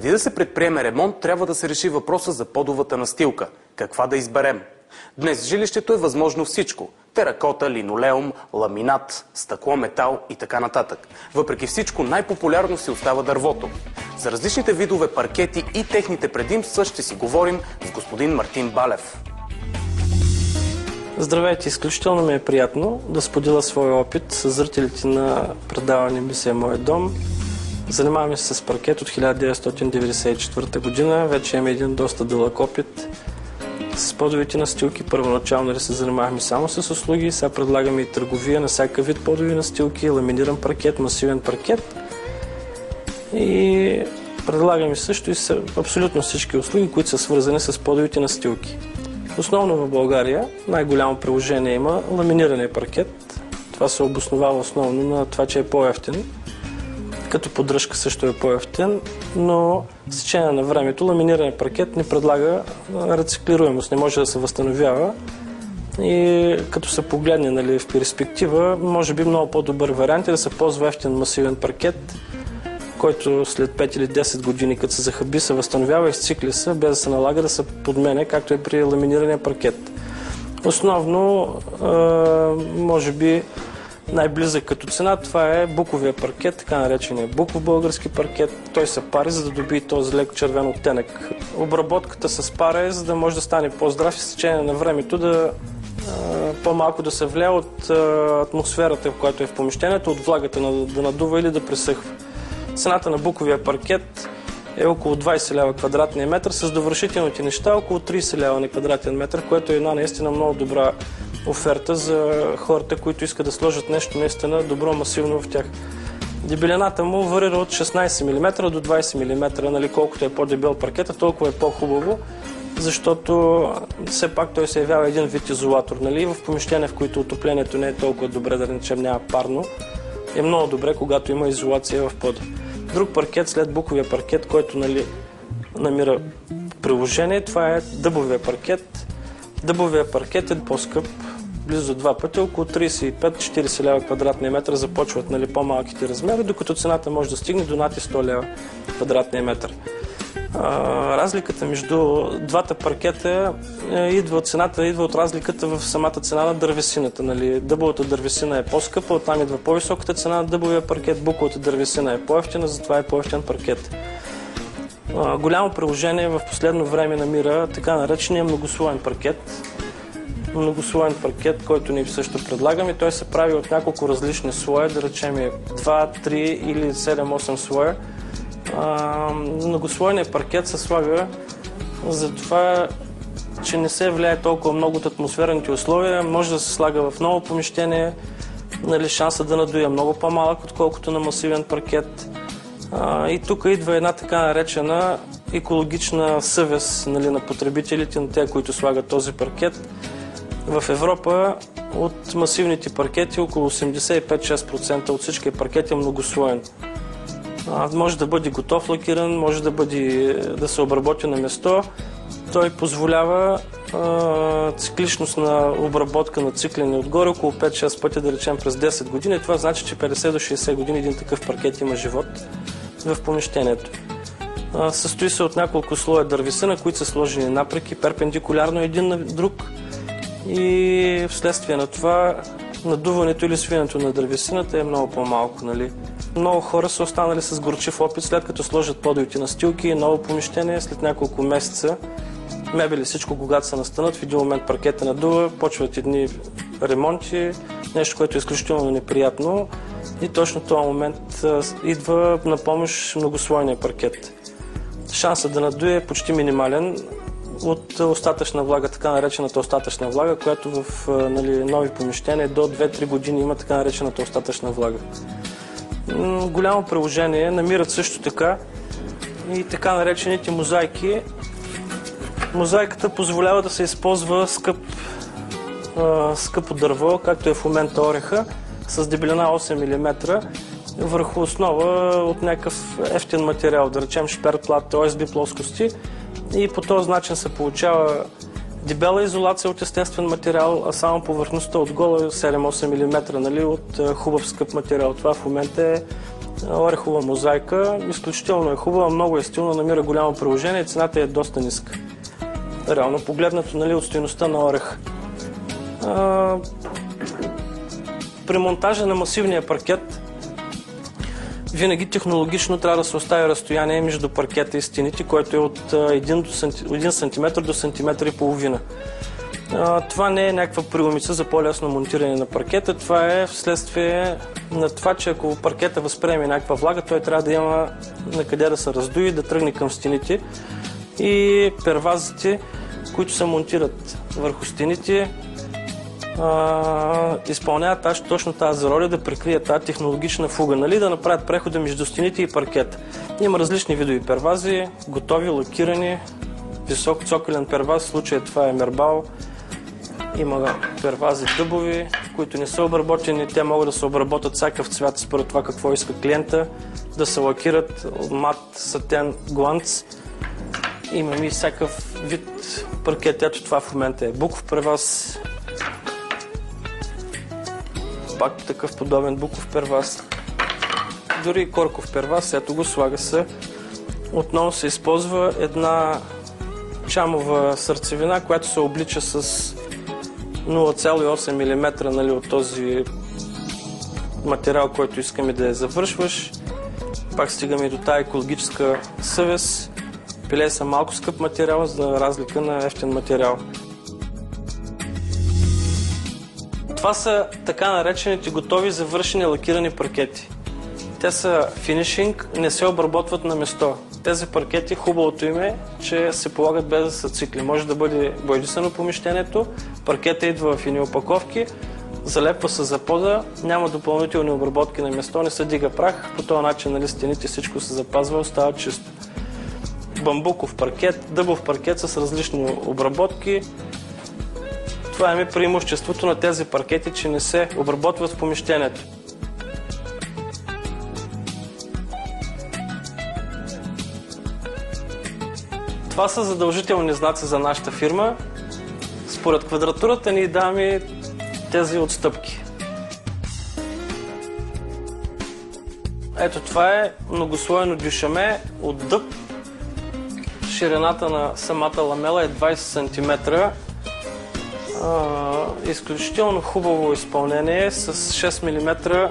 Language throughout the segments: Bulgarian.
Преди да се предприеме ремонт, трябва да се реши въпроса за подовата настилка. Каква да изберем? Днес в жилището е възможно всичко. Теракота, линолеум, ламинат, стъкло, метал и така нататък. Въпреки всичко, най-популярно си остава дървото. За различните видове паркети и техните предимства ще си говорим с господин Мартин Балев. Здравейте! Изключително ми е приятно да споделя своя опит с зрителите на предаване "Мисия Мой дом". Занимаваме се с паркет от 1994 година. Вече имаме един доста дълъг опит. С подовите настилки първоначално се занимавахме само с услуги. Сега предлагаме и търговия на всяка вид подови настилки, ламиниран паркет, масивен паркет. И предлагаме също и абсолютно всички услуги, които са свързани с подовите настилки. Основно в България най-голямо приложение има ламинирания паркет. Това се обосновава основно на това, че е по-евтин. Като поддръжка също е по-евтин, но с течение на времето ламинирания паркет не предлага рециклируемост, не може да се възстановява. И като се погледне в перспектива, може би много по-добър вариант е да се ползва евтин масивен паркет, който след 5 или 10 години, като се захаби, се възстановява, изцикли се, без да се налага да се подменя, както е при ламинирания паркет. Основно, може би, най-близък като цена, това е буковия паркет, така наречения буков български паркет. Той се пари, за да добие този леко червен оттенък. Обработката с пара е, за да може да стане по-здрав и с течение на времето по-малко да се влияе от атмосферата, в която е в помещението, от влагата да надува или да пресъхва. Цената на буковия паркет е около 20 лева квадратния метър, с довършителните неща около 30 лева на квадратен метър, което е една наистина много добра оферта за хората, които искат да сложат нещо наистина добро, масивно в тях. Дебелината му варира от 16 мм до 20 мм, колкото е по-дебел паркета, толкова е по-хубаво, защото все пак той се явява един вид изолатор. В помещения, в които отоплението не е толкова добре, да речем няма парно, е много добре, когато има изолация в пода. Друг паркет след буковия паркет, който намира приложение, това е дъбовия паркет. Дъбовия паркет е по-скъп, близо 2 пъти, около 35-40 лева квадратния метър започват по-малките размери, докато цената може да стигне до над 100 лева квадратния метър. Разликата между двата паркета идва от разликата в самата цена на дървесината. Дъбовата дървесина е по-скъпа, оттам идва по-високата цена на дъбовия паркет, буковата дървесина е по-евтина, затова е по-евтин паркет. Голямо приложение в последно време намира така наречения многослоен паркет. Многослоен паркет, който ние също предлагаме, той се прави от няколко различни слоя, да речем 2, 3 или 7-8 слоя. Многослойният паркет се слага за това, че не се влияе толкова много от атмосферните условия, може да се слага в ново помещение, шанса да надуе много по-малък, отколкото на масивен паркет. И тук идва една така наречена екологична съвест на потребителите, на тези, които слагат този паркет. В Европа от масивните паркети около 85-6% от всички паркети е многослоен. Може да бъде готов лакиран, може да се обработи на место. Той позволява цикличност на обработка на циклене отгоре около 5-6 пъти, да речем през 10 години. Това значи, че 50 до 60 години един такъв паркет има живот в помещението. Състои се от няколко слоя дървесина, които са сложени напреки, перпендикулярно един на друг. И вследствие на това надуването или свинето на дървесината е много по-малко. Много хора са останали с горчив опит, след като сложат подовите настилки и ново помещение, след няколко месеца мебели, всичко, когато се настанат, в един момент паркета надува, почват едни ремонти, нещо, което е изключително неприятно, и точно в този момент идва на помощ многослойния паркет. Шансът да надуе е почти минимален от остатъчна влага, така наречената остатъчна влага, която в нови помещения до 2-3 години има така наречената остатъчна влага. Голямо приложение намират също така и така наречените мозайки. Мозайката позволява да се използва скъпо дърво, както е в момента ореха, с дебелина 8 мм, върху основа от някакъв евтин материал, да речем шперплат, ОСБ плоскости, и по този начин се получава дебела изолация от естествен материал, а само повърхността отгоре 7-8 мм от хубав скъп материал. Това в момента е орехова мозайка. Изключително е хубава, много е стилна, намира голямо приложение и цената е доста ниска. Реално погледнато, нали, от стойността на орех. При монтажа на масивния паркет винаги технологично трябва да се остави разстояние между паркета и стените, което е от 1 см до сантиметър и половина. Това не е някаква приумица за по-лесно монтиране на паркета, това е вследствие на това, че ако паркета възприеме някаква влага, той трябва да има на къде да се раздуи, да тръгне към стените, и первазите, които се монтират върху стените, изпълняват точно тази роля, да прикрият тази технологична фуга, нали? Да направят прехода между стените и паркета. Има различни видови первази, готови, лакирани, висок цоколен перваз, в случая това е мербал. Има первази дъбови, които не са обработени, те могат да се обработят всякакъв цвят според това какво иска клиента, да се лакират мат, сатен, гланц. Имаме и всякакъв вид паркет, ето това в момента е буков перваз. Пак такъв подобен буков перваз. Дори и корков перваз, ето го, слага се. Отново се използва една чамова сърцевина, която се облича с 0,8 мм, нали, от този материал, който искаме да я завършваш. Пак стигаме и до тази екологическа съвест. Пиле са малко скъп материал, за разлика на евтин материал. Това са така наречените готови завършени лакирани паркети. Те са финишинг, не се обработват на место. Тези паркети, хубавото им е, че се полагат без да са цикли. Може да бъде боядисано помещението, паркета идва в едни опаковки, залепва се за пода, няма допълнителни обработки на место, не се дига прах. По този начин, нали, стените, всичко се запазва, остава чисто. Бамбуков паркет, дъбов паркет с различни обработки. Това е преимуществото на тези паркети, че не се обработват в помещението. Това са задължителни знаци за нашата фирма. Според квадратурата ни даваме тези отстъпки. Ето това е многослойно дюшаме от дъб. Ширината на самата ламела е 20 см. Изключително хубаво изпълнение с 6 мм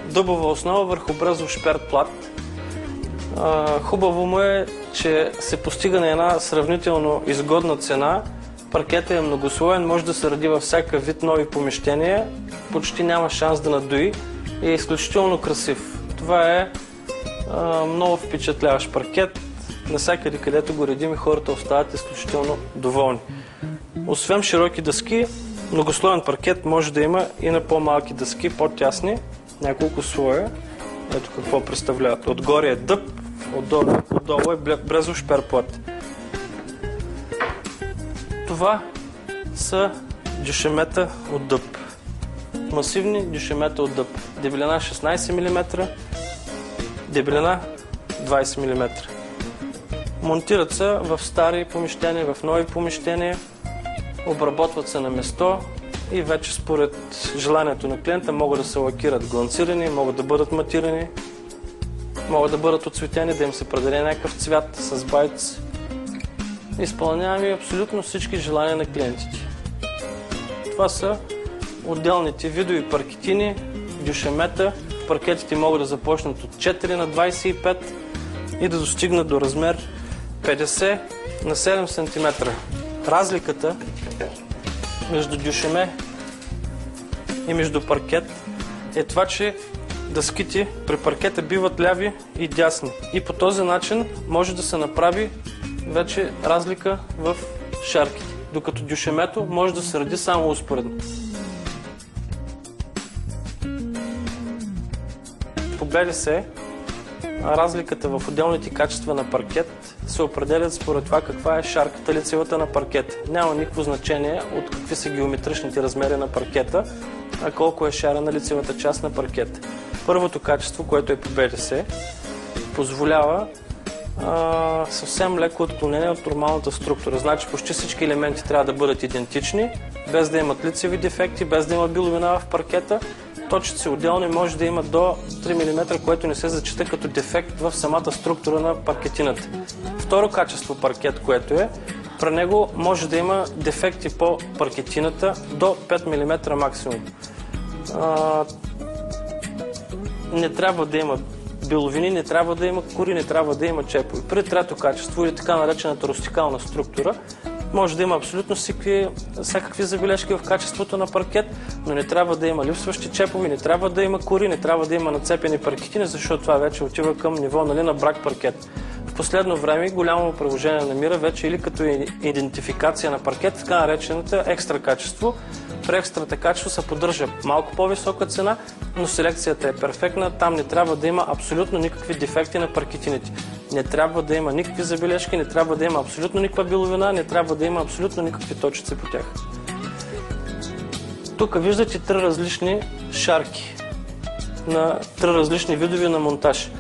дъбова основа върху брезов шперт плат. Хубаво му е, че се постига на една сравнително изгодна цена. Паркетът е многослоен, може да се ради във всякакъв вид нови помещения, почти няма шанс да надуи и е изключително красив. Това е много впечатляващ паркет. Навсякъде, където го редим, и хората остават изключително доволни. Освен широки дъски, многослоен паркет може да има и на по-малки дъски, по-тясни, няколко слоя. Ето какво представляват. Отгоре е дъб, отдолу е брезов шперплат. Това са дюшемета от дъб. Масивни дюшемета от дъб. Дебелина 16 мм, дебелина 20 мм. Монтират се в стари помещения, в нови помещения, обработват се на место и вече според желанието на клиента могат да се лакират гланцирани, могат да бъдат матирани, могат да бъдат отцветени, да им се предаде някакъв цвят с байц. Изпълняваме абсолютно всички желания на клиентите. Това са отделните видови паркетини, дюшемета. Паркетите могат да започнат от 4 на 25 и да достигнат до размер 50 на 7 см. Разликата между дюшеме и между паркет е това, че дъските при паркета биват ляви и дясни. И по този начин може да се направи вече разлика в шарките, докато дюшемето може да се ради само успоредно. Погледа се, разликата в отделните качества на паркет се определят според това каква е шарката, лицевата на паркета. Няма никакво значение от какви са геометричните размери на паркета, а колко е шара на лицевата част на паркета. Първото качество, което е по БДС, позволява съвсем леко отклонение от нормалната структура. Значи почти всички елементи трябва да бъдат идентични, без да имат лицеви дефекти, без да има биловина в паркета. точици отделни може да има до 3 мм, което не се зачита като дефект в самата структура на паркетината. Второ качество паркет, което е, при него може да има дефекти по паркетината до 5 мм максимум. Не трябва да има биловини, не трябва да има кори, не трябва да има чепове. При трето качество или така наречената рустикална структура може да има абсолютно всякакви забележки в качеството на паркет, но не трябва да има липсващи чепове, не трябва да има кори, не трябва да има нацепени паркетини, защото това вече отива към ниво на брак паркет. В последно време голямо приложение намира вече или като идентификация на паркет, така наречената екстра качество. При екстрата качество се поддържа малко по-висока цена, но селекцията е перфектна. Там не трябва да има абсолютно никакви дефекти на паркетините. Не трябва да има никакви забележки, не трябва да има абсолютно никаква биловина, не трябва да има абсолютно никакви точици по тях. Тук виждате 3 различни шарки на 3 различни видове на монтаж.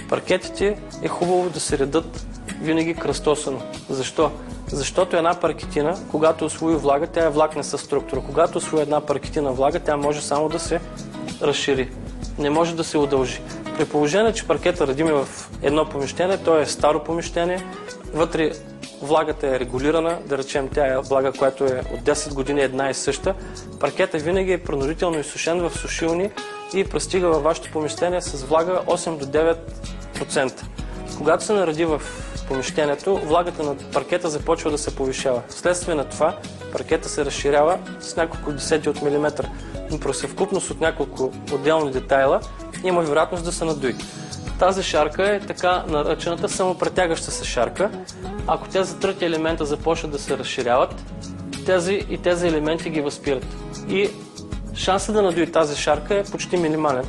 Паркетите е хубаво да се редат винаги кръстосано. Защо? Защото една паркетина, когато усвои влага, тя е влакнеста структура. Когато усвои една паркетина влага, тя може само да се разшири. Не може да се удължи. При положение, че паркета редиме в едно помещение, то е старо помещение, вътре влагата е регулирана, да речем тя е влага, която е от 10 години една и съща, паркета винаги е принудително изсушен в сушилни и пристига във вашето помещение с влага 8 до 9%. Когато се нареди в помещението, влагата на паркета започва да се повишава. Вследствие на това паркета се разширява с няколко десети от милиметра, но при съвкупност от няколко отделни детайла има вероятност да се надуи. Тази шарка е така наречената самопретягаща се шарка. Ако тези трети елемента започнат да се разширяват, тези елементи ги възпират. И шансът да надуи тази шарка е почти минимален.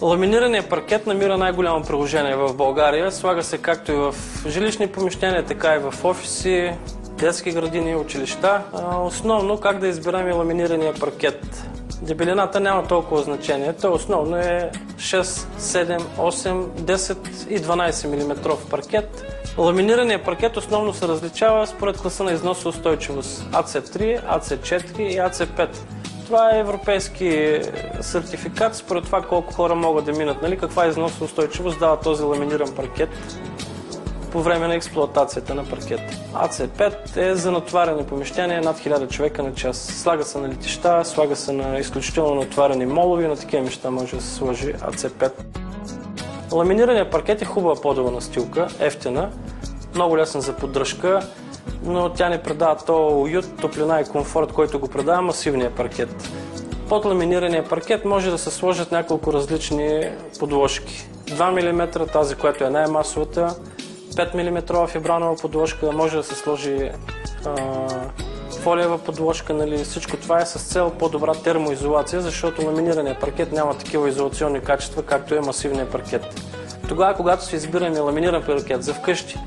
Ламинираният паркет намира най-голямо приложение в България. Слага се както и в жилищни помещения, така и в офиси, детски градини, училища. Основно как да изберем ламинирания паркет. Дебелината няма толкова значение. То основно е 6, 7, 8, 10 и 12 мм паркет. Ламинираният паркет основно се различава според класа на износоустойчивост AC3, AC4 и AC5. Това е европейски сертификат, според това колко хора могат да минат, каква износоустойчивост дава този ламиниран паркет по време на експлоатацията на паркет. AC5 е за натоварени помещения над 1000 човека на час. Слага се на летища, слага се на изключително натоварени молови, на такива неща може да се сложи AC5. Ламинираният паркет е хубава подова настилка, ефтина, много лесна за поддръжка, но тя не предава този уют, топлина и комфорт, който го предава масивния паркет. Под ламинирания паркет може да се сложат няколко различни подложки. 2 мм, тази, която е най-масовата, 5 мм фибранова подложка, може да се сложи фолиева подложка. Всичко това е с цел по-добра термоизолация, защото ламинирания паркет няма такива изолационни качества, както е масивния паркет. Тогава, когато се избираме ламиниран паркет за вкъщи,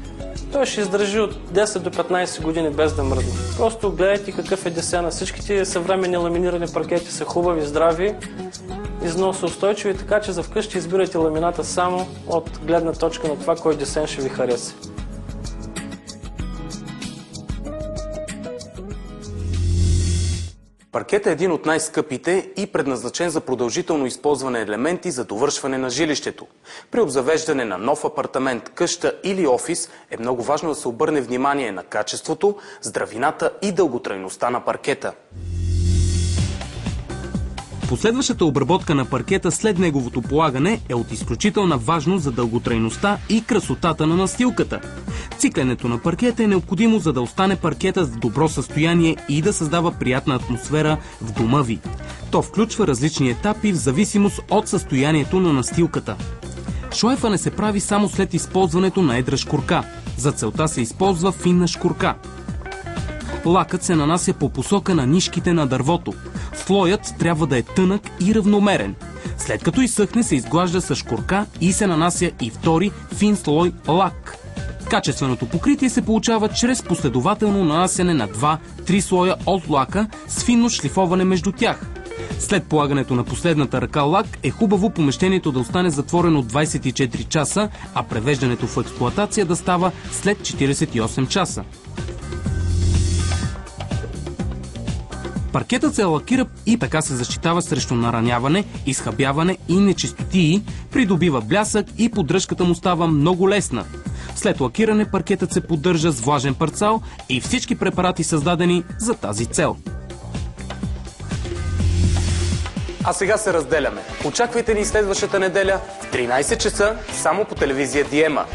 той ще издържи от 10 до 15 години без да мръдне. Просто гледайте какъв е десена. Всичките съвременни ламинирани паркети са хубави, здрави, износоустойчиви, така че за вкъщи избирайте ламината само от гледна точка на това, кой десен ще ви хареса. Паркет е един от най-скъпите и предназначен за продължително използване елементи за довършване на жилището. При обзавеждане на нов апартамент, къща или офис е много важно да се обърне внимание на качеството, здравината и дълготрайността на паркета. Последващата обработка на паркета след неговото полагане е от изключителна важност за дълготрайността и красотата на настилката. Цикленето на паркета е необходимо, за да остане паркета в добро състояние и да създава приятна атмосфера в дома ви. То включва различни етапи в зависимост от състоянието на настилката. Шлайфане се прави само след използването на едра шкурка. За целта се използва финна шкурка. Лакът се нанася по посока на нишките на дървото. Слоят трябва да е тънък и равномерен. След като изсъхне, се изглажда с шкурка и се нанася и втори фин слой лак. Качественото покритие се получава чрез последователно нанасяне на 2-3 слоя от лака с финно шлифоване между тях. След полагането на последната ръка лак е хубаво помещението да остане затворено 24 часа, а превеждането в експлоатация да става след 48 часа. Паркетът се лакира и така се защитава срещу нараняване, изхабяване и нечистотии, придобива блясък и поддръжката му става много лесна. След лакиране паркетът се поддържа с влажен парцал и всички препарати създадени за тази цел. А сега се разделяме. Очаквайте ни следващата неделя в 13 часа само по телевизия Диема.